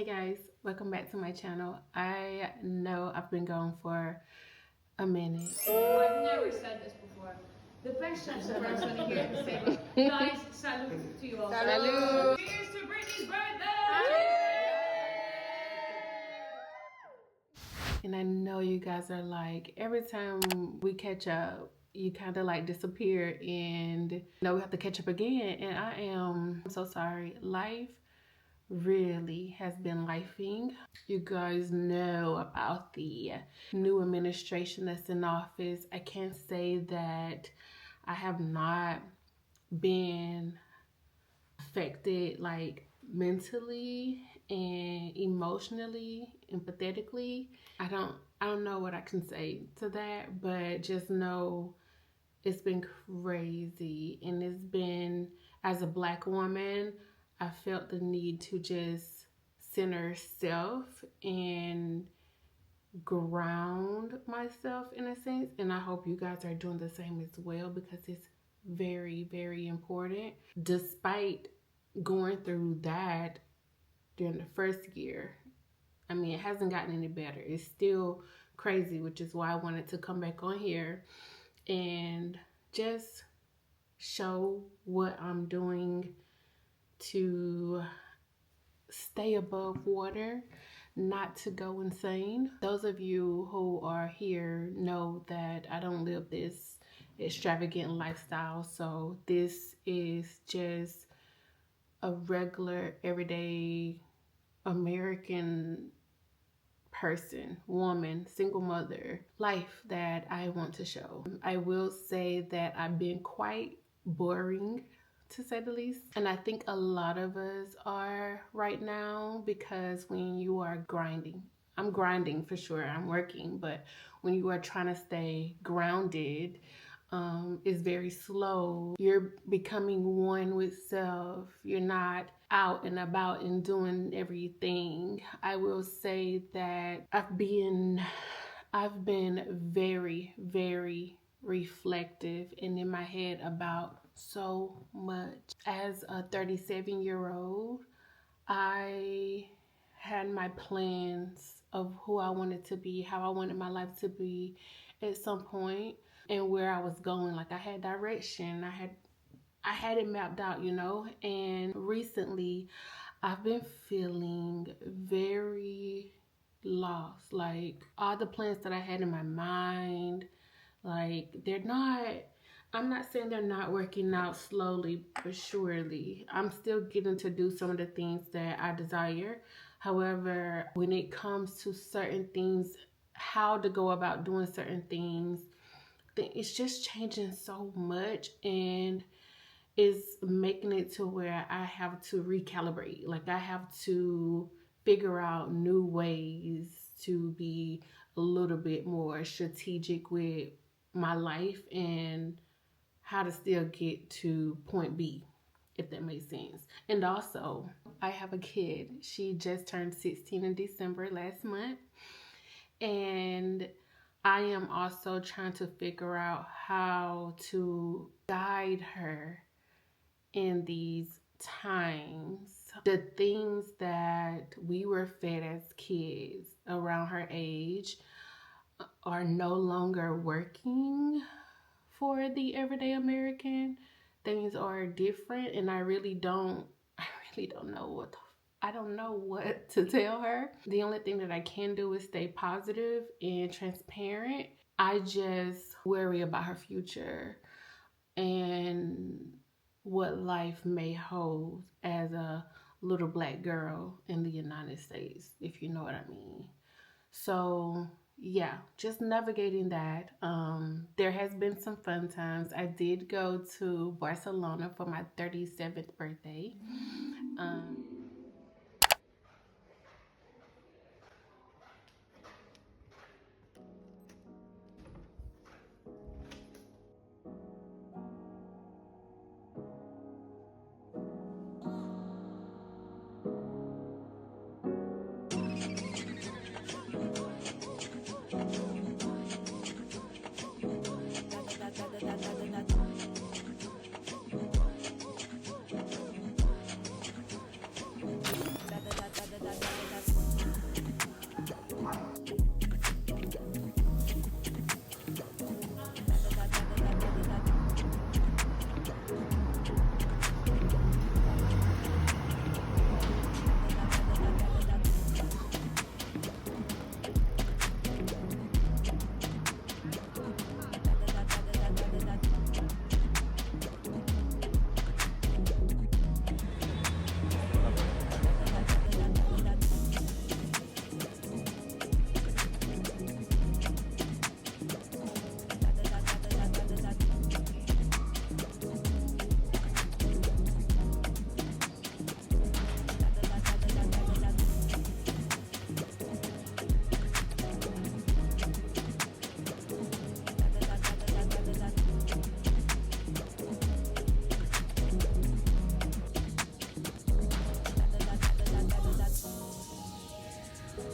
Hey guys, welcome back to my channel. I know I've been gone for a minute. I've never said this before. The best sense of person here to say, guys, salute to you all. Salute! Cheers to Brittany's birthday! And I know you guys are like, every time we catch up, you kind of like disappear and we have to catch up again. And I am so sorry. Life really has been lifing. You guys know about the new administration that's in office. I can't say that I have not been affected like mentally and emotionally, empathetically. I don't know what I can say to that, but just know it's been crazy. And it's been, as a Black woman, I felt the need to just center self and ground myself in a sense. And I hope you guys are doing the same as well, because it's very, very important. Despite going through that during the first year, I mean, it hasn't gotten any better. It's still crazy, which is why I wanted to come back on here and just show what I'm doing to stay above water, not to go insane. Those of you who are here know that I don't live this extravagant lifestyle, so this is just a regular, everyday American person, woman, single mother life that I want to show. I will say that I've been quite boring, to say the least, and I think a lot of us are right now, because when you are grinding, I'm grinding for sure, I'm working, but when you are trying to stay grounded, it's very slow. You're becoming one with self. You're not out and about and doing everything. I will say that I've been very, very reflective and in my head about so much. As a 37-year-old, I had my plans of who I wanted to be, how I wanted my life to be at some point, and where I was going. Like, I had direction. I had it mapped out, and recently I've been feeling very lost. Like, all the plans that I had in my mind, like, I'm not saying they're not working out, slowly but surely. I'm still getting to do some of the things that I desire. However, when it comes to certain things, how to go about doing certain things, it's just changing so much, and it's making it to where I have to recalibrate. Like, I have to figure out new ways to be a little bit more strategic with my life and how to still get to point B, if that makes sense. And also, I have a kid. She just turned 16 in December last month, and I am also trying to figure out how to guide her in these times. The things that we were fed as kids around her age are no longer working for the everyday American. Things are different, and I really don't know I don't know what to tell her. The only thing that I can do is stay positive and transparent. I just worry about her future and what life may hold as a little Black girl in the United States, if you know what I mean. So yeah, just navigating that. There has been some fun times. I did go to Barcelona for my 37th birthday.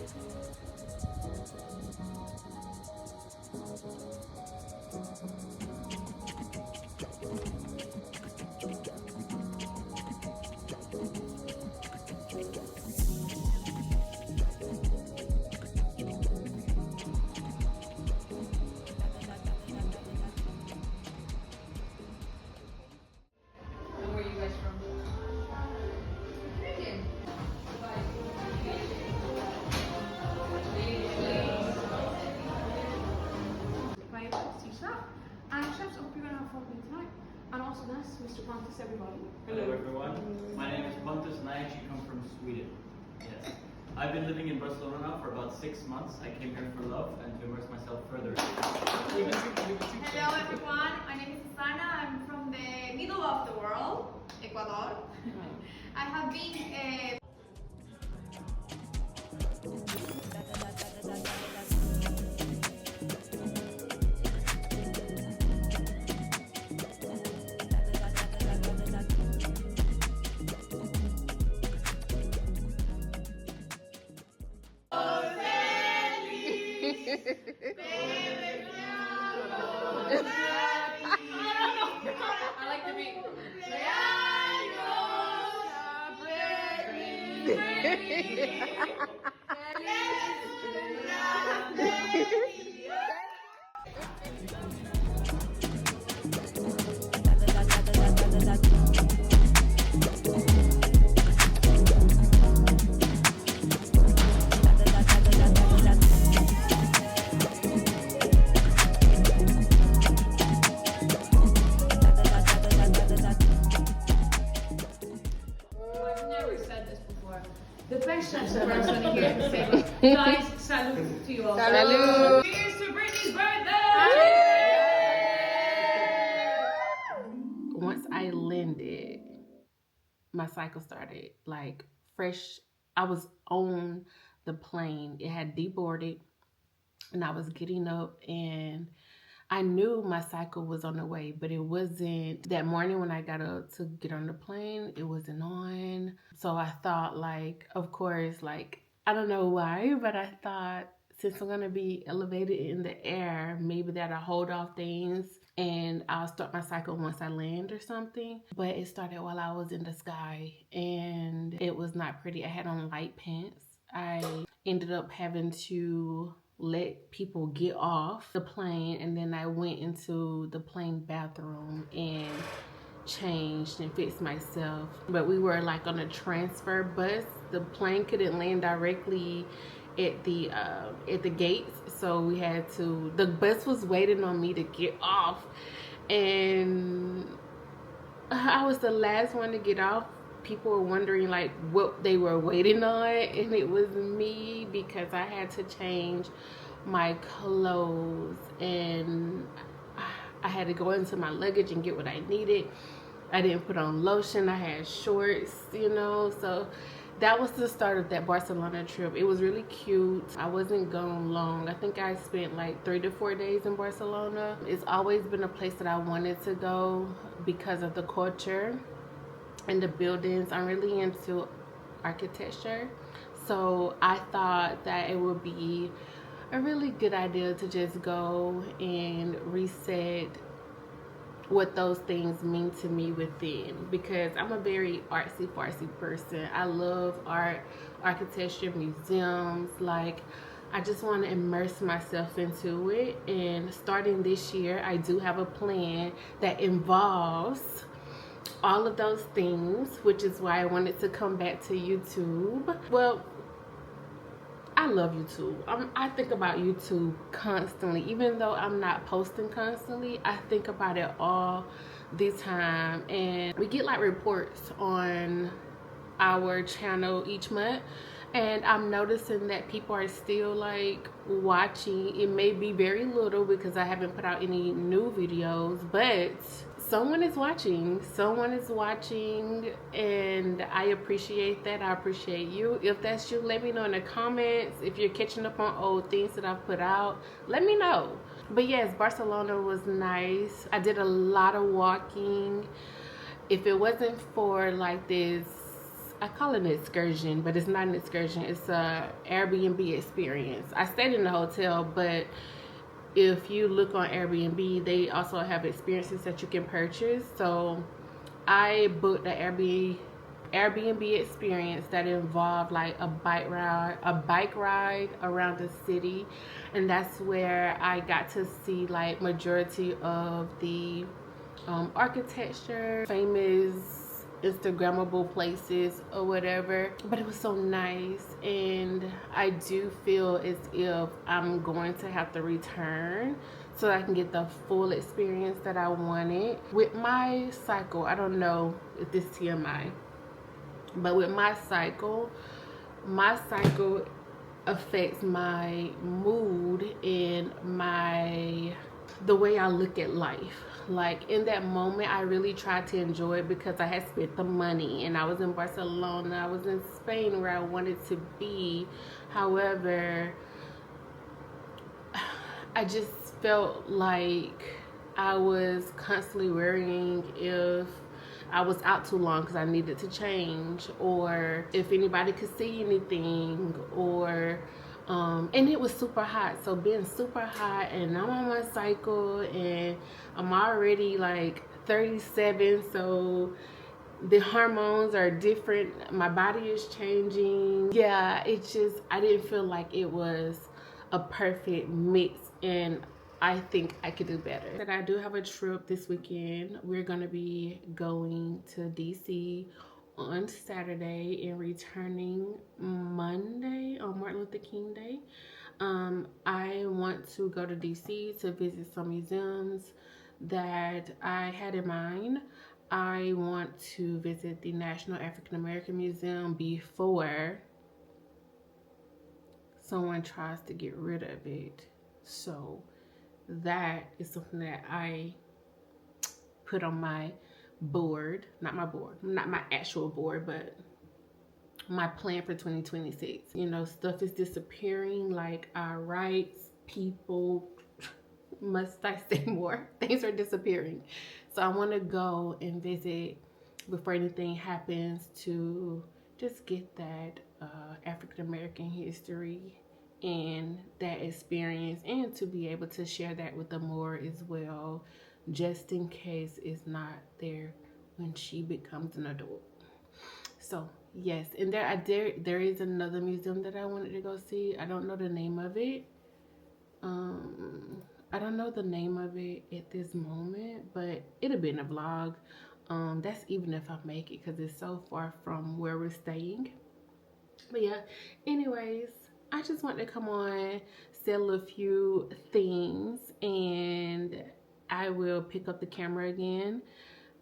And where are you guys from? Canadian. My tea shop. And chefs, I hope you're gonna have fun with me tonight. And also that's Mr. Pontus, everybody. Hello everyone, my name is Pontus and I actually come from Sweden. Yes. I've been living in Barcelona now for about 6 months. I came here for love and to immerse myself further. Hello everyone, my name is Susana. I'm from the middle of the world, Ecuador. I have been I like the beat. I've never said this before. The best person here to say, guys, salute to you all. Salud. Here's to Brittany's birthday! Once I landed, my cycle started like fresh. I was on the plane. It had deboarded and I was getting up and I knew my cycle was on the way, but it wasn't. That morning when I got up to get on the plane, it wasn't on. So I thought, like, of course, like, I don't know why, but I thought since I'm gonna be elevated in the air, maybe that'll hold off things and I'll start my cycle once I land or something. But it started while I was in the sky and it was not pretty. I had on light pants. I ended up having to let people get off the plane and then I went into the plane bathroom and changed and fixed myself. But we were like on a transfer bus. The plane couldn't land directly at the gates, so we had to, the bus was waiting on me to get off and I was the last one to get off. People were wondering like what they were waiting on, and it was me because I had to change my clothes and I had to go into my luggage and get what I needed. I didn't put on lotion. I had shorts, you know, so that was the start of that Barcelona trip. It was really cute. I wasn't gone long. I think I spent like 3 to 4 days in Barcelona. It's always been a place that I wanted to go because of the culture and the buildings. I'm really into architecture, so I thought that it would be a really good idea to just go and reset what those things mean to me within, because I'm a very artsy fartsy person. I love art, architecture, museums. Like, I just want to immerse myself into it. And starting this year, I do have a plan that involves all of those things, which is why I wanted to come back to YouTube. Well, I love YouTube. I think about YouTube constantly. Even though I'm not posting constantly, I think about it all the time. And we get like reports on our channel each month, and I'm noticing that people are still like watching. It may be very little because I haven't put out any new videos, but someone is watching. Someone is watching, and I appreciate that. I appreciate you. If that's you, let me know in the comments. If you're catching up on old things that I've put out, let me know. But yes, Barcelona was nice. I did a lot of walking. If it wasn't for like this I call it an excursion, but it's not an excursion. It's a Airbnb experience. I stayed in the hotel, but if you look on Airbnb, they also have experiences that you can purchase. So I booked an Airbnb experience that involved like a bike ride around the city, and that's where I got to see like majority of the architecture, famous Instagrammable places or whatever. But it was so nice, and I do feel as if I'm going to have to return so I can get the full experience that I wanted. With my cycle, I don't know if this is TMI, but with my cycle affects my mood and the way I look at life. Like in that moment, I really tried to enjoy it because I had spent the money and I was in Barcelona, I was in Spain where I wanted to be. However, I just felt like I was constantly worrying if I was out too long because I needed to change, or if anybody could see anything, or and it was super hot. So being super hot, and I'm on my cycle, and I'm already like 37, so the hormones are different. My body is changing. Yeah, it's just, I didn't feel like it was a perfect mix, and I think I could do better. But I do have a trip this weekend. We're gonna be going to DC on Saturday and returning Monday on Martin Luther King Day. I want to go to DC to visit some museums that I had in mind. I want to visit the National African American Museum before someone tries to get rid of it. So that is something that I put on my board, not my actual board, but my plan for 2026. You know, stuff is disappearing, like our rights, people, must I say more? Things are disappearing. So I want to go and visit before anything happens to just get that African American history and that experience, and to be able to share that with them more as well, just in case it's not there when she becomes an adult. So yes, and there is another museum that I wanted to go see. I don't know the name of it. I don't know the name of it at this moment, but it'll be in a vlog. That's even if I make it, because it's so far from where we're staying. But yeah, anyways, I just want to come on, sell a few things, and I will pick up the camera again.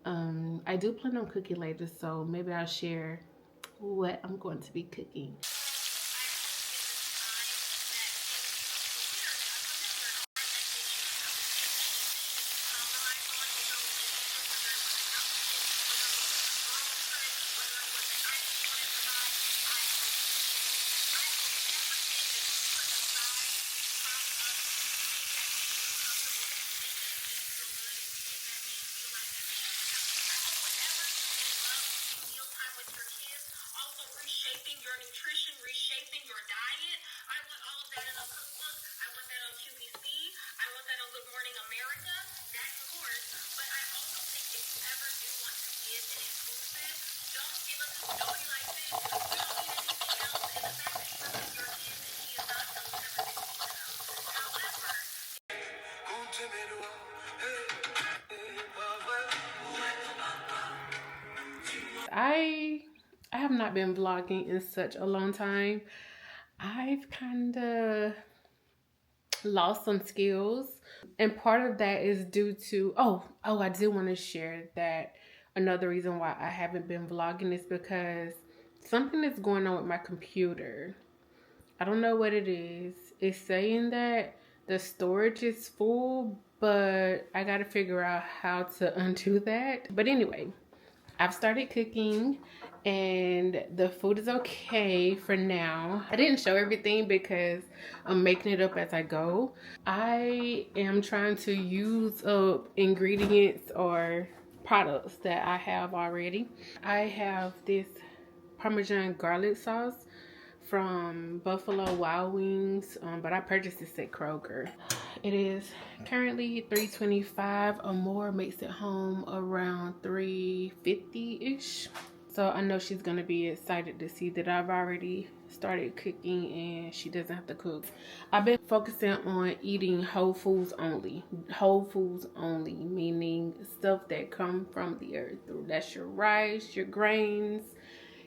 I do plan on cooking later, so maybe I'll share what I'm going to be cooking. Reshaping your nutrition, reshaping your diet. I want all of that in a cookbook. I want that on QVC. I want that on Good Morning America. That, of course. But I also think if you ever do want to give an exclusive, don't give us a story like this. We don't need anything else. And the fact that you are with your kids and she is not telling us everything we need to know. However, I have not been vlogging in such a long time. I've kind of lost some skills, and part of that is due to I do want to share that another reason why I haven't been vlogging is because something is going on with my computer. I don't know what it is. It's saying that the storage is full, but I gotta figure out how to undo that. But anyway, I've started cooking and the food is okay for now. I didn't show everything because I'm making it up as I go. I am trying to use up ingredients or products that I have already. I have this Parmesan garlic sauce from Buffalo Wild Wings, but I purchased this at Kroger. It is currently $3.25 or more, makes it home around $3.50-ish. So I know she's gonna be excited to see that I've already started cooking and she doesn't have to cook. I've been focusing on eating whole foods only. Whole foods only, meaning stuff that come from the earth. That's your rice, your grains,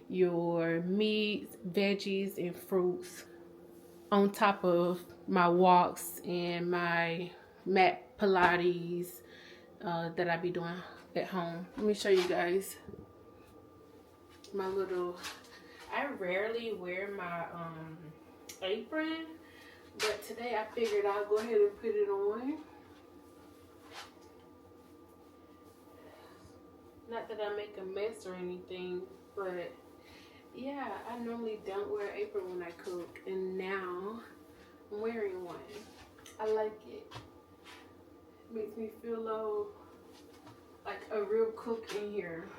your meats, veggies, and fruits. On top of my walks and my mat Pilates that I be doing at home. Let me show you guys my little, I rarely wear my apron, but today I figured I'll go ahead and put it on. Not that I make a mess or anything, but yeah, I normally don't wear an apron when I cook, and now I'm wearing one. I like it. Makes me feel like a real cook in here.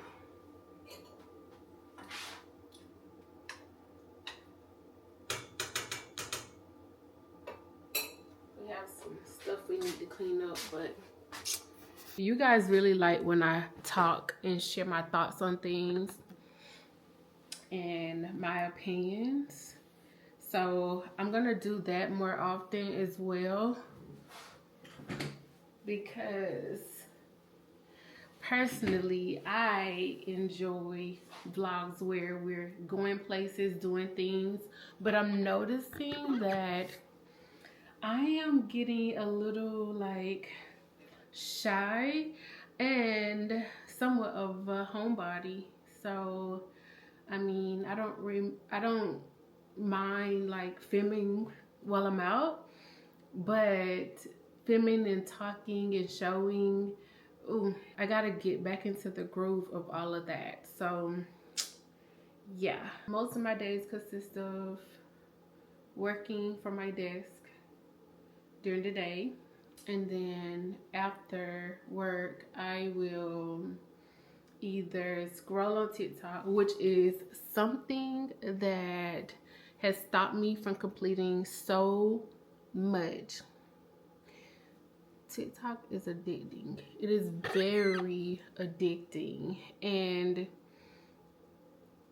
We have some stuff we need to clean up, but you guys really like when I talk and share my thoughts on things and my opinions. So I'm gonna do that more often as well, because personally I enjoy vlogs where we're going places, doing things, but I'm noticing that I am getting a little like shy and somewhat of a homebody. So I mean, I don't mind like filming while I'm out, but filming and talking and showing, ooh, I gotta get back into the groove of all of that. So yeah, most of my days consist of working from my desk during the day, and then after work I will either scroll on TikTok, which is something that has stopped me from completing so much. TikTok is addicting. It is very addicting, and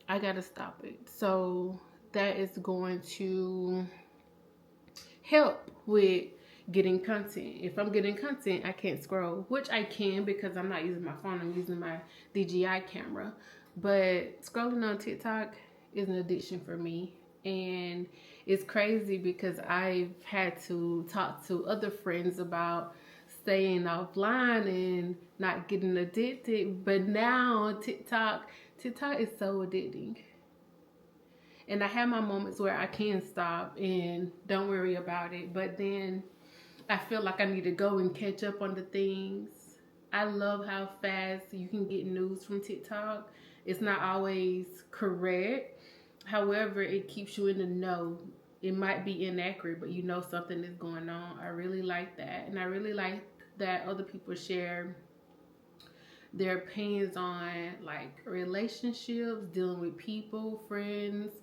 I gotta stop it. So that is going to help with getting content. If I'm getting content, I can't scroll, which I can because I'm not using my phone, I'm using my DJI camera. But scrolling on TikTok is an addiction for me, and it's crazy because I've had to talk to other friends about staying offline and not getting addicted, but now TikTok is so addicting. And I have my moments where I can stop and don't worry about it, but then I feel like I need to go and catch up on the things. I love how fast you can get news from TikTok. It's not always correct. However, it keeps you in the know. It might be inaccurate, but you know something is going on. I really like that. And I really like that other people share their opinions on like relationships, dealing with people, friends.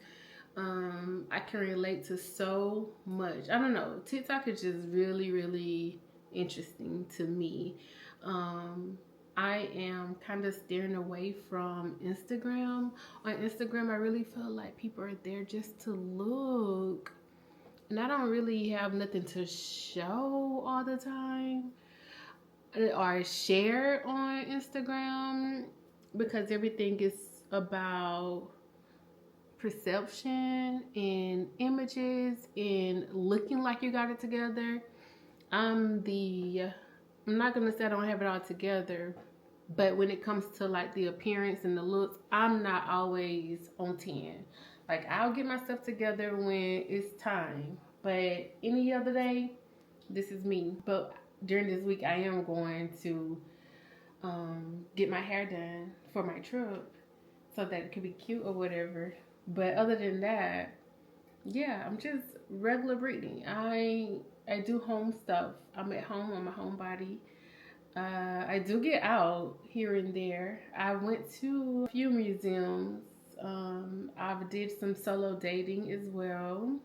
I can relate to so much. I don't know. TikTok is just really, really interesting to me. I am kind of steering away from Instagram. On Instagram, I really feel like people are there just to look, and I don't really have nothing to show all the time or share on Instagram, because everything is about perception and images and looking like you got it together. I'm not gonna say I don't have it all together, but when it comes to like the appearance and the looks, I'm not always on 10. Like, I'll get my stuff together when it's time, but any other day, this is me. But during this week, I am going to get my hair done for my trip so that it could be cute or whatever. But other than that, yeah, I'm just regular Brittany. I do home stuff. I'm at home. I'm a homebody. I do get out here and there. I went to a few museums I've did some solo dating as well.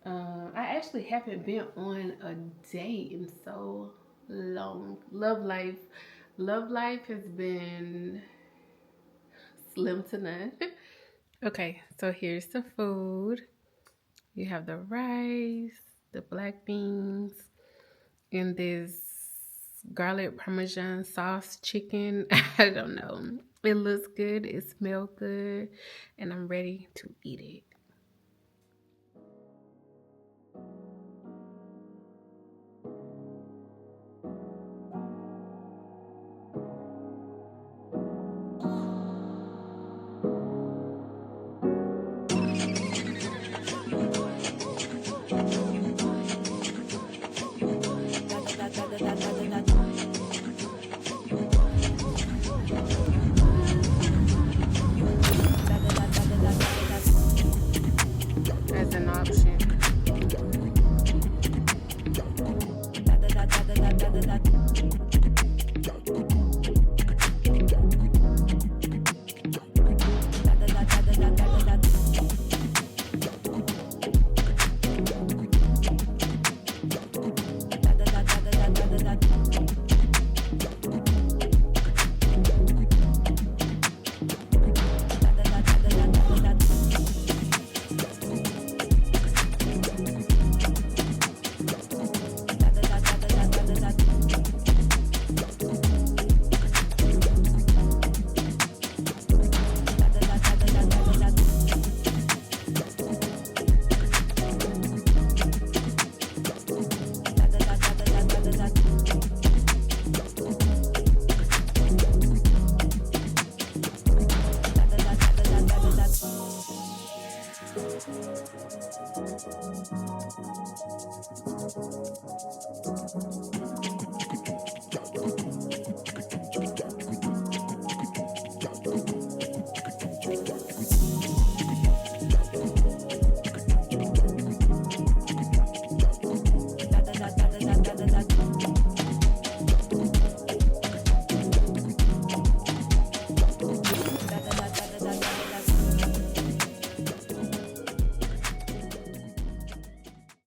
I actually haven't been on a date in so long. Love life has been slim to none. Okay, so here's the food. You have the rice, the black beans, and this garlic parmesan sauce chicken. I don't know. It looks good, it smells good, and I'm ready to eat it. As an option.